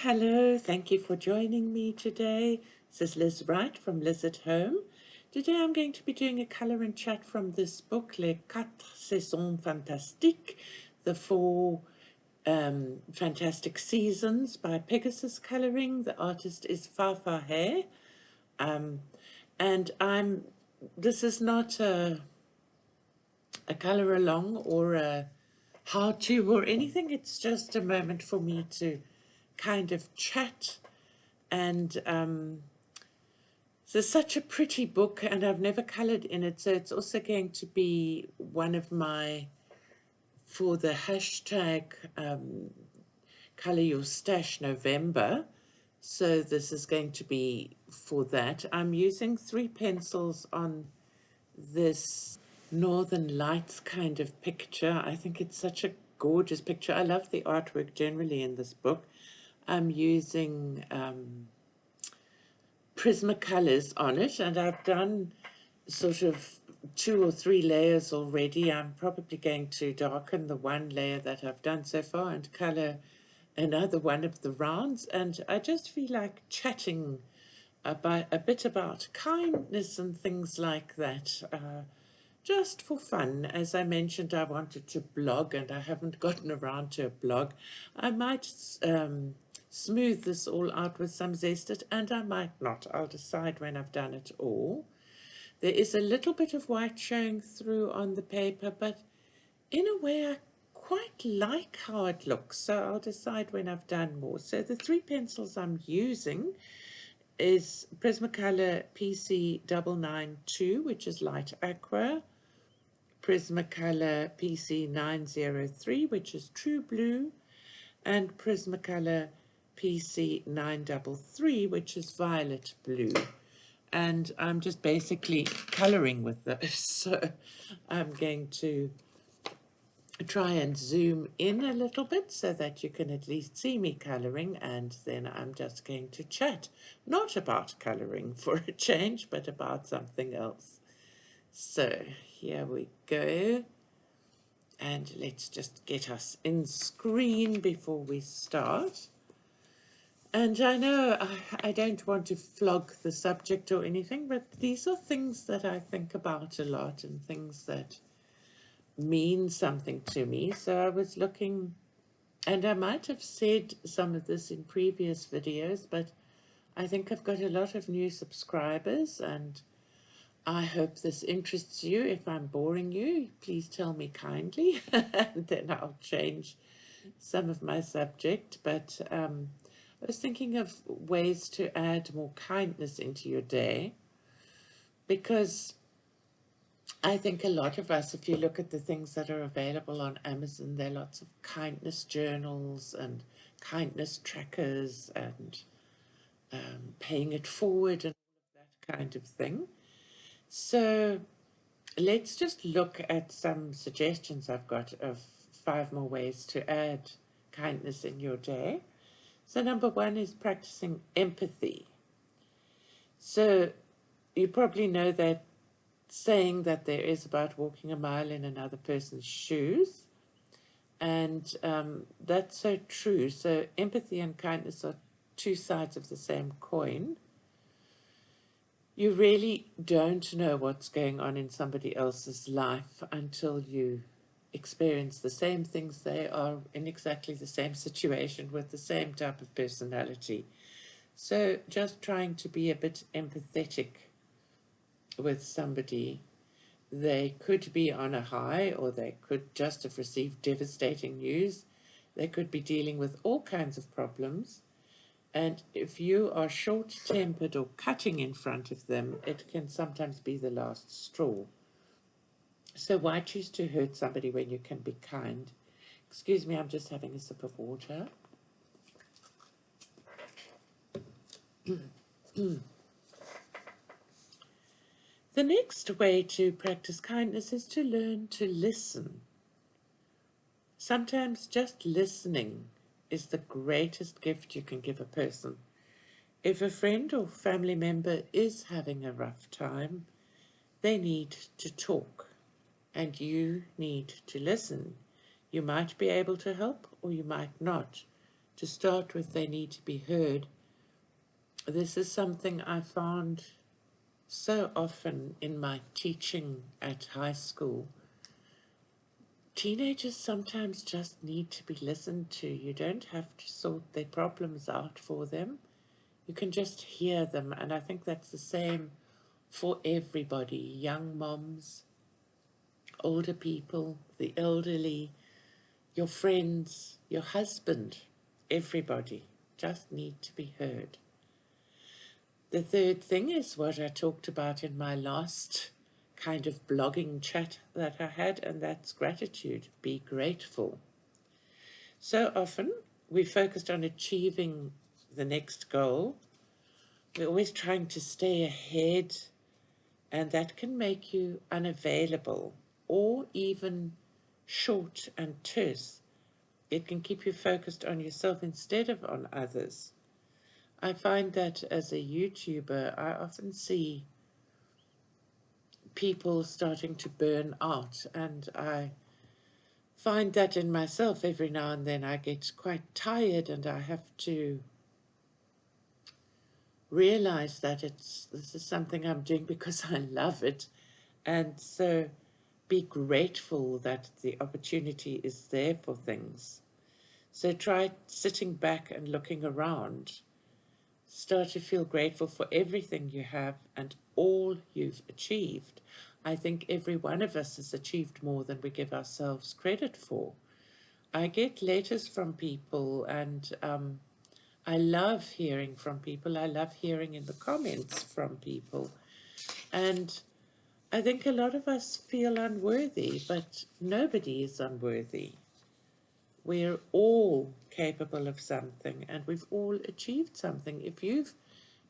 hello, thank you for joining me today. This is Liz Wright from Liz at Home. Today I'm going to be doing a colour and chat from this book, Les 4 Saisons Fantastiques, the 4 Fantastic Seasons by Pegasus Colouring. The artist is Fafa Hay. And this is not a colour along or a how-to or anything. It's just a moment for me to kind of chat. And there's such a pretty book, and I've never coloured in it, so it's also going to be one of my, for the hashtag Colour Your Stash November. So this is going to be for that. I'm using 3 pencils on this Northern Lights kind of picture. I think it's such a gorgeous picture. I love the artwork generally in this book. I'm using Prismacolors on it, and I've done sort of 2 or 3 layers already. I'm probably going to darken the 1 layer that I've done so far and colour another one of the rounds, and I just feel like chatting about a bit about kindness and things like that, just for fun. As I mentioned, I wanted to blog, and I haven't gotten around to a blog. I might smooth this all out with some zest, and I might not. I'll decide when I've done it all. There is a little bit of white showing through on the paper, but in a way I quite like how it looks, so I'll decide when I've done more. So the 3 pencils I'm using is Prismacolor PC992, which is light aqua, Prismacolor PC903, which is true blue, and Prismacolor PC933, which is violet blue. And I'm just basically colouring with those. So I'm going to try and zoom in a little bit so that you can at least see me colouring, and then I'm just going to chat, not about colouring for a change, but about something else. So here we go. And let's just get us in screen before we start. And I know I don't want to flog the subject or anything, but these are things that I think about a lot and things that mean something to me. So I was looking, and I might have said some of this in previous videos, but I think I've got a lot of new subscribers, and I hope this interests you. If I'm boring you, please tell me kindly, and then I'll change some of my subject. But I was thinking of ways to add more kindness into your day, because I think a lot of us, if you look at the things that are available on Amazon, there are lots of kindness journals and kindness trackers and paying it forward and all of that kind of thing. So let's just look at some suggestions I've got of 5 more ways to add kindness in your day. So number 1 is practicing empathy. So you probably know that saying that there is about walking a mile in another person's shoes, and that's so true. So empathy and kindness are 2 sides of the same coin. You really don't know what's going on in somebody else's life until you experience the same things they are in, exactly the same situation with the same type of personality. So just trying to be a bit empathetic with somebody. They could be on a high, or they could just have received devastating news. They could be dealing with all kinds of problems. And if you are short-tempered or cutting in front of them, it can sometimes be the last straw. So why choose to hurt somebody when you can be kind? Excuse me, I'm just having a sip of water. The next way to practice kindness is to learn to listen. Sometimes just listening is the greatest gift you can give a person. If a friend or family member is having a rough time, they need to talk, and you need to listen. You might be able to help, or you might not, To start with, they need to be heard. This is something I found so often in my teaching at high school. Teenagers sometimes just need to be listened to. You don't have to sort their problems out for them. You can just hear them, and I think that's the same for everybody, young moms, older people, the elderly, your friends, your husband, everybody just need to be heard. The third thing is what I talked about in my last kind of blogging chat that I had, and that's gratitude. Be grateful. So often we focused on achieving the next goal. We're always trying to stay ahead, and that can make you unavailable or even short and terse. It can keep you focused on yourself instead of on others. I find that as a YouTuber, I often see people starting to burn out, and I find that in myself every now and then. I get quite tired, and I have to realize that this is something I'm doing because I love it, and so be grateful that the opportunity is there for things. So try sitting back and looking around. Start to feel grateful for everything you have and all you've achieved. I think every one of us has achieved more than we give ourselves credit for. I get letters from people, and I love hearing from people. I love hearing in the comments from people. And I think a lot of us feel unworthy, but nobody is unworthy. We're all capable of something, and we've all achieved something. If you've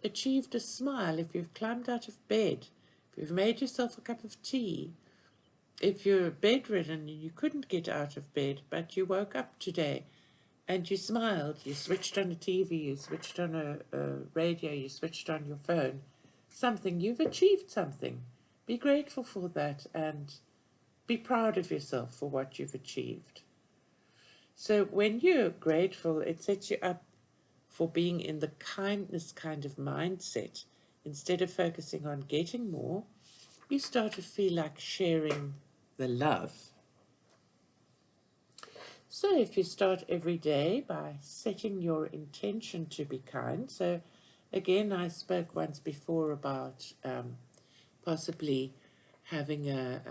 achieved a smile, if you've climbed out of bed, if you've made yourself a cup of tea, if you're bedridden and you couldn't get out of bed, but you woke up today and you smiled, you switched on a TV, you switched on a radio, you switched on your phone, you've achieved something. Be grateful for that and be proud of yourself for what you've achieved. So when you're grateful, it sets you up for being in the kindness kind of mindset. Instead of focusing on getting more, you start to feel like sharing the love. So if you start every day by setting your intention to be kind, so again, I spoke once before about possibly having a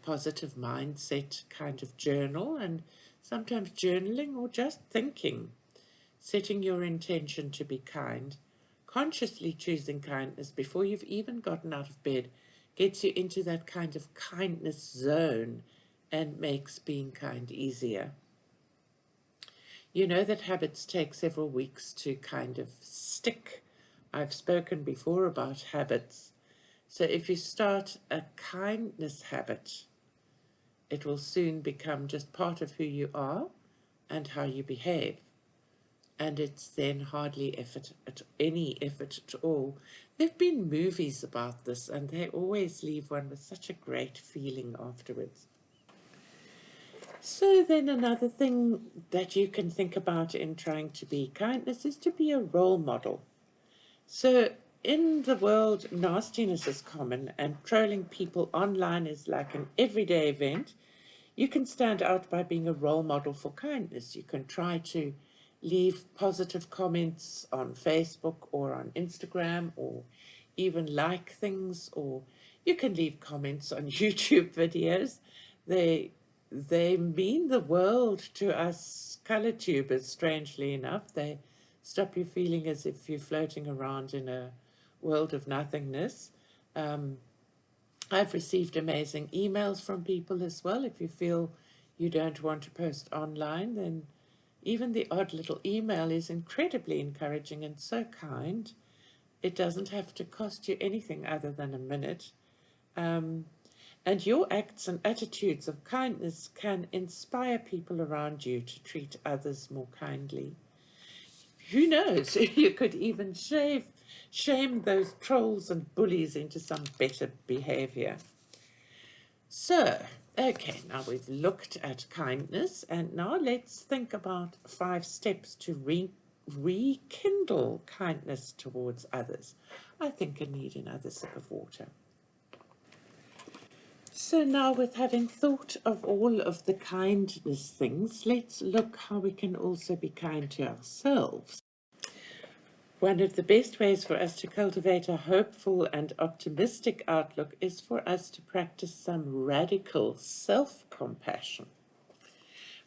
positive mindset kind of journal, and sometimes journaling or just thinking, setting your intention to be kind, consciously choosing kindness before you've even gotten out of bed gets you into that kind of kindness zone and makes being kind easier. You know that habits take several weeks to kind of stick. I've spoken before about habits. So if you start a kindness habit, it will soon become just part of who you are and how you behave. And it's then hardly any effort at all. There have been movies about this, and they always leave one with such a great feeling afterwards. So then another thing that you can think about in trying to be kindness is to be a role model. So in the world, nastiness is common, and trolling people online is like an everyday event. You can stand out by being a role model for kindness. You can try to leave positive comments on Facebook or on Instagram, or even like things, or you can leave comments on YouTube videos. They mean the world to us color tubers, strangely enough. They stop you feeling as if you're floating around in a world of nothingness. I've received amazing emails from people as well. If you feel you don't want to post online, then even the odd little email is incredibly encouraging and so kind. It doesn't have to cost you anything other than a minute. And your acts and attitudes of kindness can inspire people around you to treat others more kindly. Who knows, you could even shame those trolls and bullies into some better behavior. So, Okay, now we've looked at kindness, and now let's think about 5 steps to rekindle kindness towards others. I think I need another sip of water. So now, with having thought of all of the kindness things, let's look how we can also be kind to ourselves. One of the best ways for us to cultivate a hopeful and optimistic outlook is for us to practice some radical self-compassion.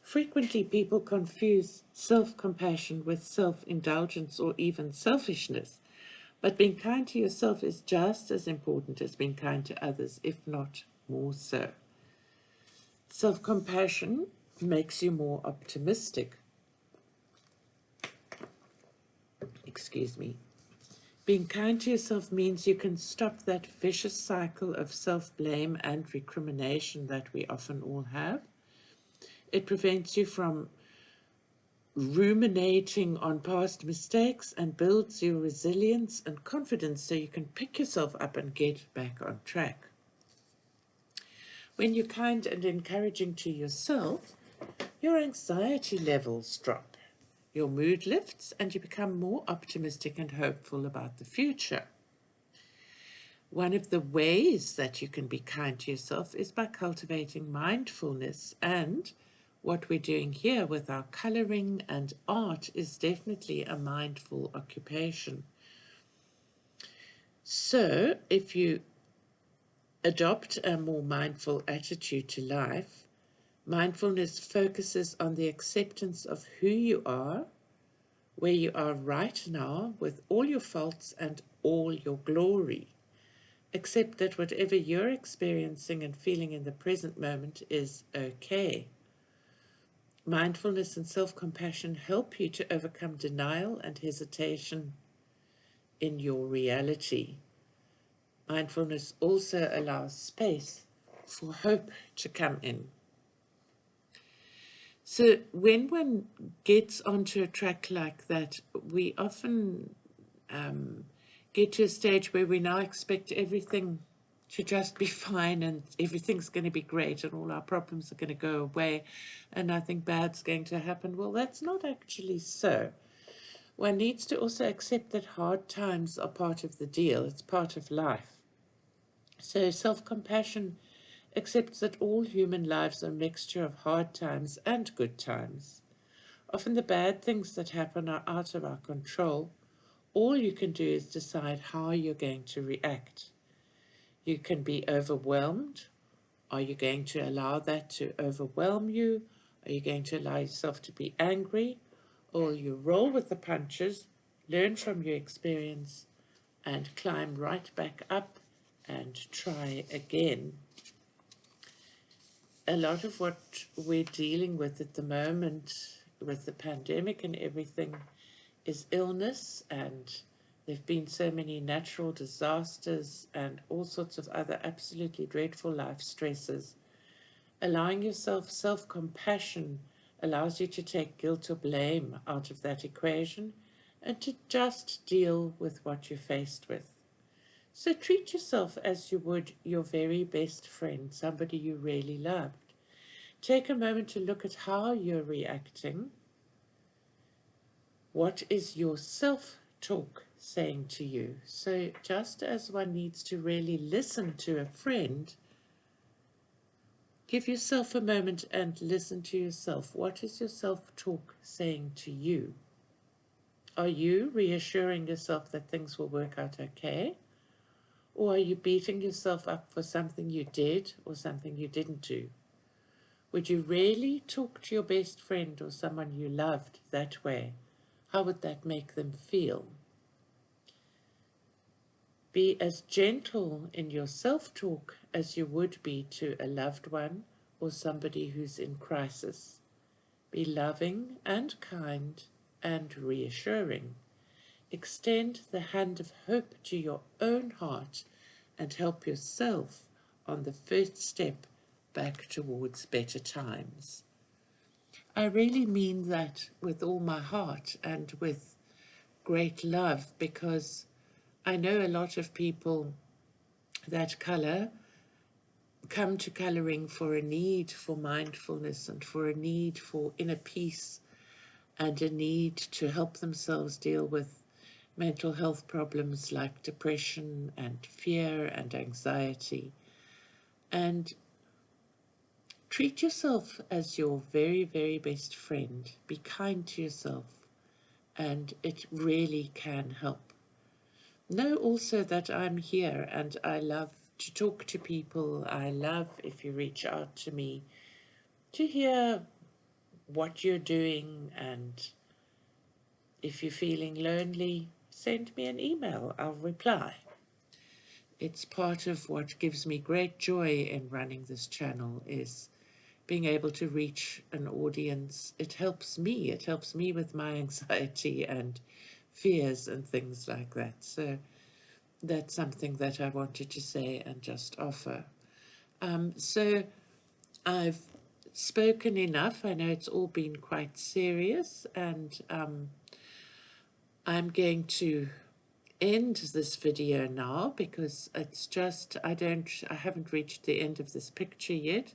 Frequently, people confuse self-compassion with self-indulgence or even selfishness, but being kind to yourself is just as important as being kind to others, if not more so. Self-compassion makes you more optimistic. Excuse me. Being kind to yourself means you can stop that vicious cycle of self-blame and recrimination that we often all have. It prevents you from ruminating on past mistakes and builds your resilience and confidence so you can pick yourself up and get back on track. When you're kind and encouraging to yourself, your anxiety levels drop, your mood lifts, and you become more optimistic and hopeful about the future. One of the ways that you can be kind to yourself is by cultivating mindfulness, and what we're doing here with our coloring and art is definitely a mindful occupation. So if you adopt a more mindful attitude to life, mindfulness focuses on the acceptance of who you are, where you are right now, with all your faults and all your glory. Accept that whatever you're experiencing and feeling in the present moment is okay. Mindfulness and self-compassion help you to overcome denial and hesitation in your reality. Mindfulness also allows space for hope to come in. So when one gets onto a track like that, we often get to a stage where we now expect everything to just be fine and everything's going to be great and all our problems are going to go away and nothing bad's going to happen. Well, that's not actually so. One needs to also accept that hard times are part of the deal. It's part of life. So self-compassion accepts that all human lives are a mixture of hard times and good times. Often the bad things that happen are out of our control. All you can do is decide how you're going to react. You can be overwhelmed. Are you going to allow that to overwhelm you? Are you going to allow yourself to be angry? Or you roll with the punches, learn from your experience, and climb right back up and try again. A lot of what we're dealing with at the moment with the pandemic and everything is illness, and there have been so many natural disasters and all sorts of other absolutely dreadful life stresses. Allowing yourself self-compassion allows you to take guilt or blame out of that equation and to just deal with what you're faced with. So treat yourself as you would your very best friend, somebody you really loved. Take a moment to look at how you're reacting. What is your self-talk saying to you? So just as one needs to really listen to a friend, give yourself a moment and listen to yourself. What is your self-talk saying to you? Are you reassuring yourself that things will work out okay? Or are you beating yourself up for something you did or something you didn't do? Would you really talk to your best friend or someone you loved that way? How would that make them feel? Be as gentle in your self-talk as you would be to a loved one or somebody who's in crisis. Be loving and kind and reassuring. Extend the hand of hope to your own heart and help yourself on the first step back towards better times. I really mean that with all my heart and with great love, because I know a lot of people that colour come to colouring for a need for mindfulness and for a need for inner peace and a need to help themselves deal with mental health problems like depression and fear and anxiety. And treat yourself as your very, very best friend. Be kind to yourself, and it really can help. Know also that I'm here and I love to talk to people. I love if you reach out to me to hear what you're doing, and if you're feeling lonely, send me an email. I'll reply. It's part of what gives me great joy in running this channel, is being able to reach an audience. It helps me with my anxiety and fears and things like that. So that's something that I wanted to say and just offer. So I've spoken enough. I know it's all been quite serious, and I'm going to end this video now because it's just, I haven't reached the end of this picture yet.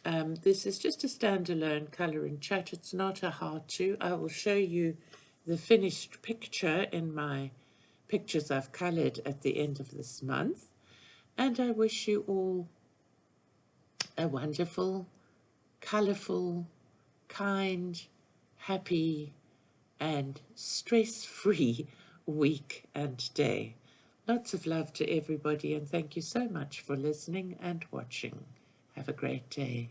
This is just a standalone colouring chat. It's not a how-to. I will show you the finished picture in my pictures I've coloured at the end of this month. And I wish you all a wonderful, colourful, kind, happy, and stress-free week and day. Lots of love to everybody, and thank you so much for listening and watching. Have a great day.